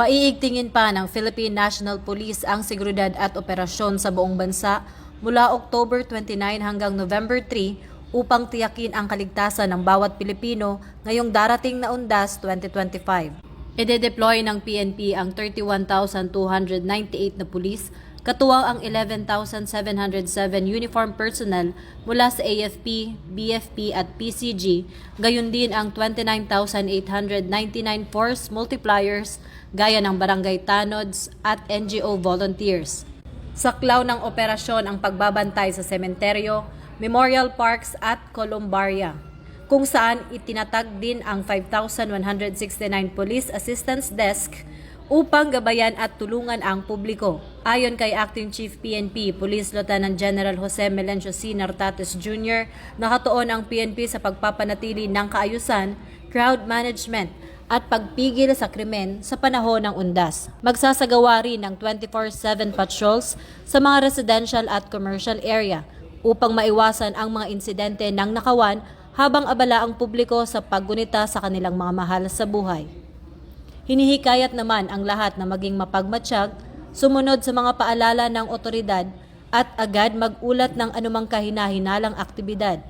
Paiigtingin pa ng Philippine National Police ang seguridad at operasyon sa buong bansa mula October 29 hanggang November 3 upang tiyakin ang kaligtasan ng bawat Pilipino ngayong darating na Undas 2025. Ide-deploy ng PNP ang 31,298 na pulis, katuwang ang 11,707 uniform personnel mula sa AFP, BFP at PCG, gayon din ang 29,899 force multipliers gaya ng barangay tanods at NGO volunteers. Saklaw ng operasyon ang pagbabantay sa sementeryo, memorial parks at columbaria, kung saan itinatag din ang 5,169 Police Assistance Desk upang gabayan at tulungan ang publiko. Ayon kay Acting Chief PNP, Police Lieutenant General Jose Melencio C. Nartates Jr., nakatuon ang PNP sa pagpapanatili ng kaayusan, crowd management, at pagpigil sa krimen sa panahon ng undas. Magsasagawa rin ng 24/7 patrols sa mga residential at commercial area upang maiwasan ang mga insidente ng nakawan habang abala ang publiko sa paggunita sa kanilang mga mahal sa buhay. Hinihikayat naman ang lahat na maging mapagmatsyag, sumunod sa mga paalala ng otoridad at agad mag-ulat ng anumang kahina-hinalang aktibidad.